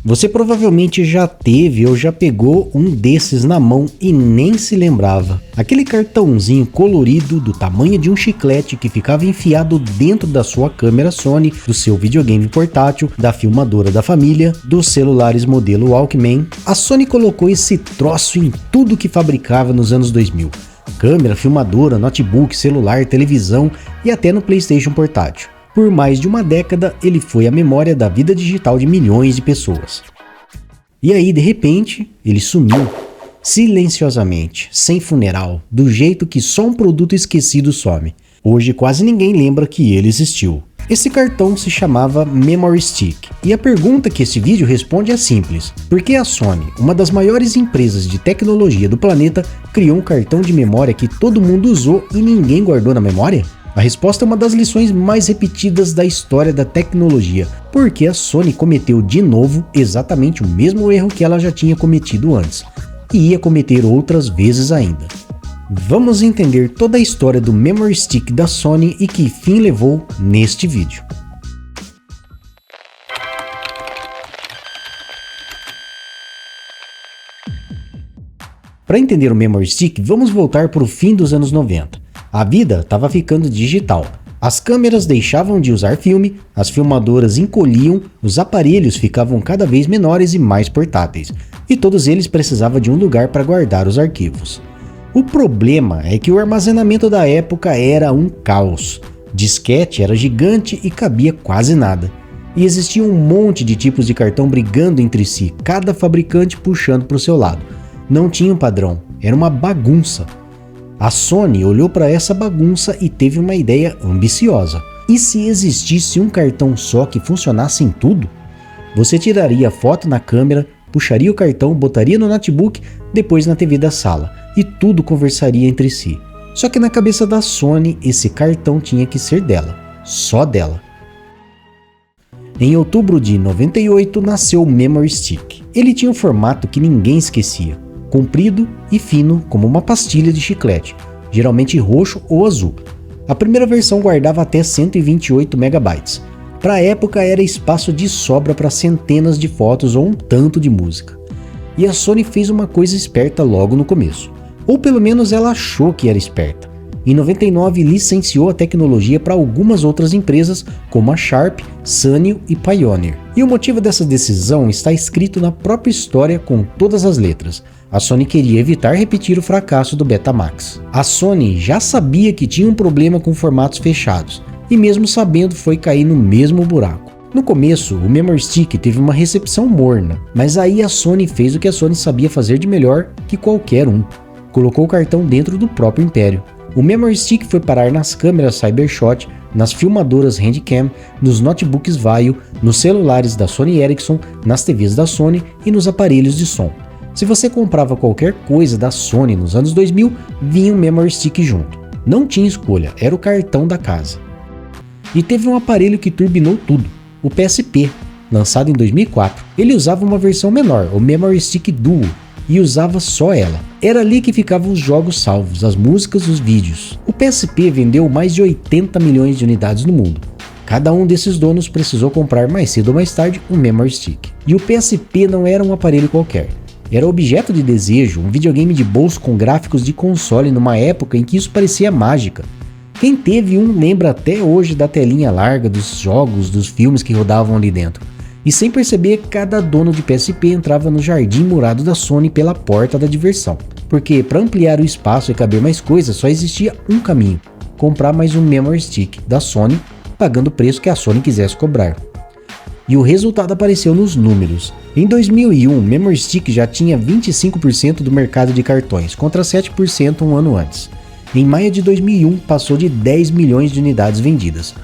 Você provavelmente já teve ou já pegou um desses na mão e nem se lembrava. Aquele cartãozinho colorido do tamanho de um chiclete que ficava enfiado dentro da sua câmera Sony, do seu videogame portátil, da filmadora da família, dos celulares modelo Walkman. A Sony colocou esse troço em tudo que fabricava nos anos 2000. Câmera, filmadora, notebook, celular, televisão e até no PlayStation portátil. Por mais de uma década, ele foi a memória da vida digital de milhões de pessoas. E aí, de repente, ele sumiu. Silenciosamente, sem funeral, do jeito que só um produto esquecido some. Hoje quase ninguém lembra que ele existiu. Esse cartão se chamava Memory Stick. E a pergunta que esse vídeo responde é simples. Por que a Sony, uma das maiores empresas de tecnologia do planeta, criou um cartão de memória que todo mundo usou e ninguém guardou na memória? A resposta é uma das lições mais repetidas da história da tecnologia, porque a Sony cometeu de novo exatamente o mesmo erro que ela já tinha cometido antes, e ia cometer outras vezes ainda. Vamos entender toda a história do Memory Stick da Sony e que fim levou neste vídeo. Para entender o Memory Stick, vamos voltar para o fim dos anos 90. A vida estava ficando digital. As câmeras deixavam de usar filme, as filmadoras encolhiam, os aparelhos ficavam cada vez menores e mais portáteis, e todos eles precisavam de um lugar para guardar os arquivos. O problema é que o armazenamento da época era um caos. Disquete era gigante e cabia quase nada. E existia um monte de tipos de cartão brigando entre si, cada fabricante puxando para o seu lado. Não tinha um padrão, era uma bagunça. A Sony olhou para essa bagunça e teve uma ideia ambiciosa. E se existisse um cartão só que funcionasse em tudo? Você tiraria a foto na câmera, puxaria o cartão, botaria no notebook, depois na TV da sala, e tudo conversaria entre si. Só que na cabeça da Sony, esse cartão tinha que ser dela, só dela. Em outubro de 98 nasceu o Memory Stick. Ele tinha um formato que ninguém esquecia. Comprido e fino como uma pastilha de chiclete, geralmente roxo ou azul. A primeira versão guardava até 128 MB. Para a época era espaço de sobra para centenas de fotos ou um tanto de música. E a Sony fez uma coisa esperta logo no começo. Ou pelo menos ela achou que era esperta. Em 99 licenciou a tecnologia para algumas outras empresas como a Sharp, Sanyo e Pioneer. E o motivo dessa decisão está escrito na própria história com todas as letras. A Sony queria evitar repetir o fracasso do Betamax. A Sony já sabia que tinha um problema com formatos fechados, e mesmo sabendo foi cair no mesmo buraco. No começo, o Memory Stick teve uma recepção morna, mas aí a Sony fez o que a Sony sabia fazer de melhor que qualquer um. Colocou o cartão dentro do próprio império. O Memory Stick foi parar nas câmeras Cybershot, nas filmadoras Handycam, nos notebooks Vaio, nos celulares da Sony Ericsson, nas TVs da Sony e nos aparelhos de som. Se você comprava qualquer coisa da Sony nos anos 2000, vinha um Memory Stick junto. Não tinha escolha, era o cartão da casa. E teve um aparelho que turbinou tudo, o PSP, lançado em 2004. Ele usava uma versão menor, o Memory Stick Duo, e usava só ela. Era ali que ficavam os jogos salvos, as músicas, os vídeos. O PSP vendeu mais de 80 milhões de unidades no mundo. Cada um desses donos precisou comprar mais cedo ou mais tarde um Memory Stick. E o PSP não era um aparelho qualquer. Era objeto de desejo, um videogame de bolso com gráficos de console numa época em que isso parecia mágica. Quem teve um lembra até hoje da telinha larga, dos jogos, dos filmes que rodavam ali dentro. E sem perceber, cada dono de PSP entrava no jardim murado da Sony pela porta da diversão. Porque para ampliar o espaço e caber mais coisas, só existia um caminho: comprar mais um Memory Stick da Sony, pagando o preço que a Sony quisesse cobrar. E o resultado apareceu nos números. Em 2001, o Memory Stick já tinha 25% do mercado de cartões, contra 7% um ano antes. Em maio de 2001, passou de 10 milhões de unidades vendidas.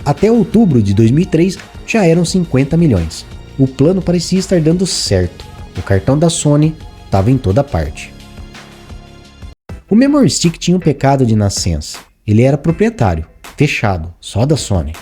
Até outubro de 2003, já eram 50 milhões. O plano parecia estar dando certo. O cartão da Sony estava em toda parte. O Memory Stick tinha um pecado de nascença. Ele era proprietário, fechado, só da Sony.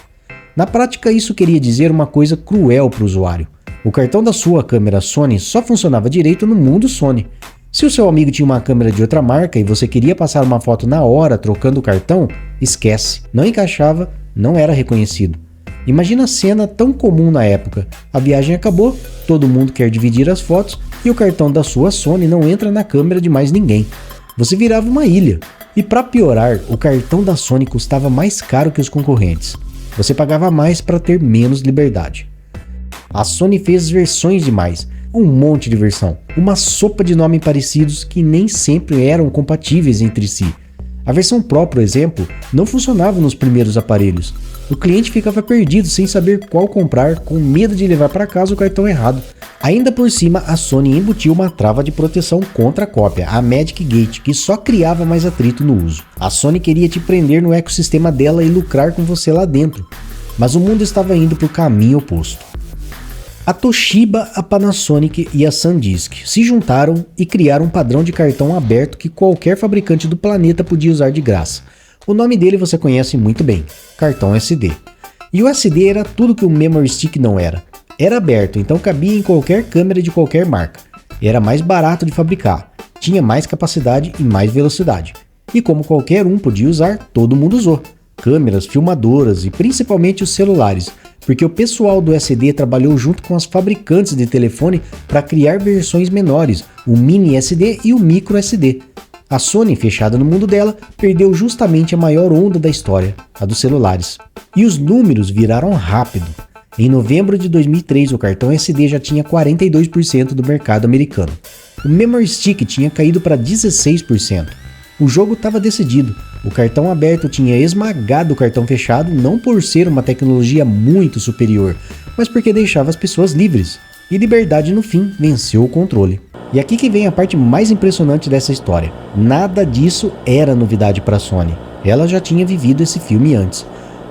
Na prática, isso queria dizer uma coisa cruel para o usuário. O cartão da sua câmera Sony só funcionava direito no mundo Sony. Se o seu amigo tinha uma câmera de outra marca e você queria passar uma foto na hora trocando o cartão, esquece. Não encaixava, não era reconhecido. Imagina a cena tão comum na época. A viagem acabou, todo mundo quer dividir as fotos e o cartão da sua Sony não entra na câmera de mais ninguém. Você virava uma ilha. E para piorar, o cartão da Sony custava mais caro que os concorrentes. Você pagava mais para ter menos liberdade. A Sony fez versões demais, um monte de versão, uma sopa de nomes parecidos que nem sempre eram compatíveis entre si. A versão Pro, por exemplo, não funcionava nos primeiros aparelhos. O cliente ficava perdido sem saber qual comprar, com medo de levar para casa o cartão errado. Ainda por cima, a Sony embutiu uma trava de proteção contra a cópia, a Magic Gate, que só criava mais atrito no uso. A Sony queria te prender no ecossistema dela e lucrar com você lá dentro, mas o mundo estava indo para o caminho oposto. A Toshiba, a Panasonic e a SanDisk se juntaram e criaram um padrão de cartão aberto que qualquer fabricante do planeta podia usar de graça. O nome dele você conhece muito bem, cartão SD. E o SD era tudo que o Memory Stick não era. Era aberto, então cabia em qualquer câmera de qualquer marca. Era mais barato de fabricar, tinha mais capacidade e mais velocidade. E como qualquer um podia usar, todo mundo usou. Câmeras, filmadoras e principalmente os celulares, porque o pessoal do SD trabalhou junto com as fabricantes de telefone para criar versões menores, o Mini SD e o Micro SD. A Sony, fechada no mundo dela, perdeu justamente a maior onda da história, a dos celulares. E os números viraram rápido. Em novembro de 2003, o cartão SD já tinha 42% do mercado americano. O Memory Stick tinha caído para 16%. O jogo estava decidido. O cartão aberto tinha esmagado o cartão fechado não por ser uma tecnologia muito superior, mas porque deixava as pessoas livres. E liberdade no fim venceu o controle. E aqui que vem a parte mais impressionante dessa história. Nada disso era novidade para a Sony. Ela já tinha vivido esse filme antes.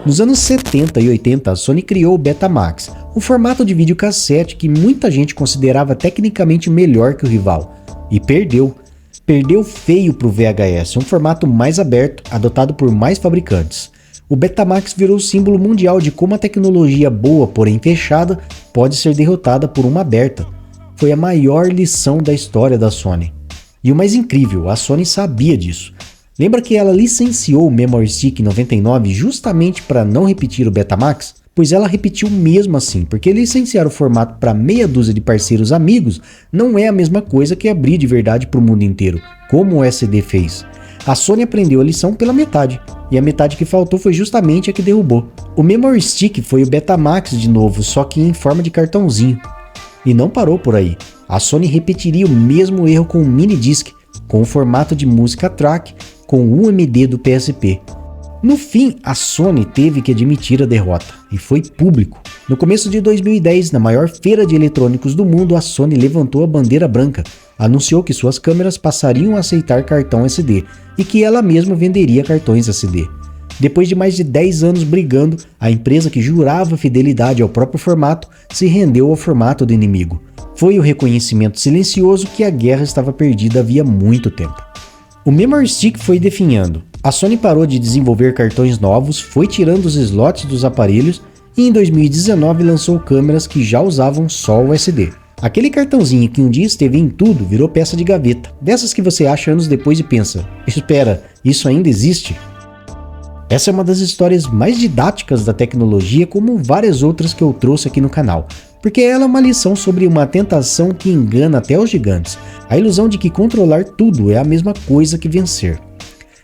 Nos anos 70 e 80, a Sony criou o Betamax, um formato de videocassete que muita gente considerava tecnicamente melhor que o rival. E perdeu. Perdeu feio para o VHS, um formato mais aberto, adotado por mais fabricantes. O Betamax virou símbolo mundial de como a tecnologia boa, porém fechada, pode ser derrotada por uma aberta. Foi a maior lição da história da Sony. E o mais incrível, a Sony sabia disso. Lembra que ela licenciou o Memory Stick em 99 justamente para não repetir o Betamax? Pois ela repetiu mesmo assim, porque licenciar o formato para meia dúzia de parceiros amigos não é a mesma coisa que abrir de verdade para o mundo inteiro, como o SD fez. A Sony aprendeu a lição pela metade, e a metade que faltou foi justamente a que derrubou. O Memory Stick foi o Betamax de novo, só que em forma de cartãozinho. E não parou por aí. A Sony repetiria o mesmo erro com o Mini Disc, com o formato de música track, com o UMD do PSP. No fim, a Sony teve que admitir a derrota, e foi público. No começo de 2010, na maior feira de eletrônicos do mundo, a Sony levantou a bandeira branca, anunciou que suas câmeras passariam a aceitar cartão SD, e que ela mesma venderia cartões SD. Depois de mais de 10 anos brigando, a empresa que jurava fidelidade ao próprio formato se rendeu ao formato do inimigo. Foi o reconhecimento silencioso que a guerra estava perdida havia muito tempo. O Memory Stick foi definhando. A Sony parou de desenvolver cartões novos, foi tirando os slots dos aparelhos e em 2019 lançou câmeras que já usavam só o SD. Aquele cartãozinho que um dia esteve em tudo virou peça de gaveta, dessas que você acha anos depois e pensa, espera, isso ainda existe? Essa é uma das histórias mais didáticas da tecnologia, como várias outras que eu trouxe aqui no canal, porque ela é uma lição sobre uma tentação que engana até os gigantes, a ilusão de que controlar tudo é a mesma coisa que vencer.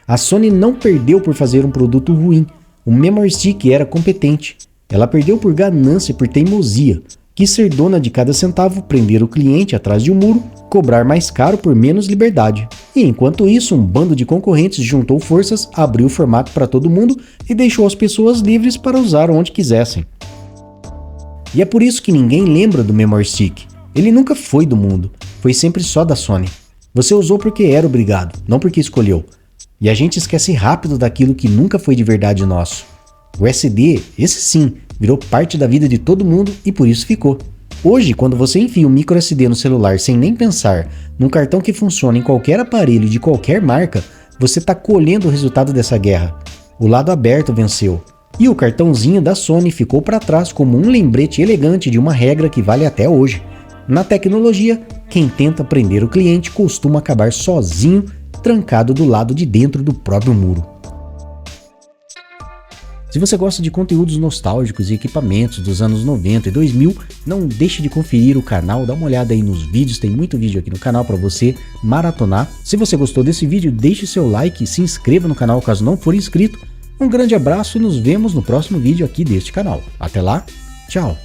A Sony não perdeu por fazer um produto ruim, o Memory Stick era competente, ela perdeu por ganância e por teimosia, quis ser dona de cada centavo, prender o cliente atrás de um muro, cobrar mais caro por menos liberdade. E enquanto isso, um bando de concorrentes juntou forças, abriu o formato para todo mundo e deixou as pessoas livres para usar onde quisessem. E é por isso que ninguém lembra do Memory Stick. Ele nunca foi do mundo, foi sempre só da Sony. Você usou porque era obrigado, não porque escolheu. E a gente esquece rápido daquilo que nunca foi de verdade nosso. O SD, esse sim, virou parte da vida de todo mundo e por isso ficou. Hoje, quando você enfia um micro SD no celular sem nem pensar, num cartão que funciona em qualquer aparelho de qualquer marca, você está colhendo o resultado dessa guerra. O lado aberto venceu. E o cartãozinho da Sony ficou para trás como um lembrete elegante de uma regra que vale até hoje. Na tecnologia, quem tenta prender o cliente costuma acabar sozinho, trancado do lado de dentro do próprio muro. Se você gosta de conteúdos nostálgicos e equipamentos dos anos 90 e 2000, não deixe de conferir o canal, dá uma olhada aí nos vídeos, tem muito vídeo aqui no canal para você maratonar. Se você gostou desse vídeo, deixe seu like e se inscreva no canal caso não for inscrito. Um grande abraço e nos vemos no próximo vídeo aqui deste canal. Até lá, tchau!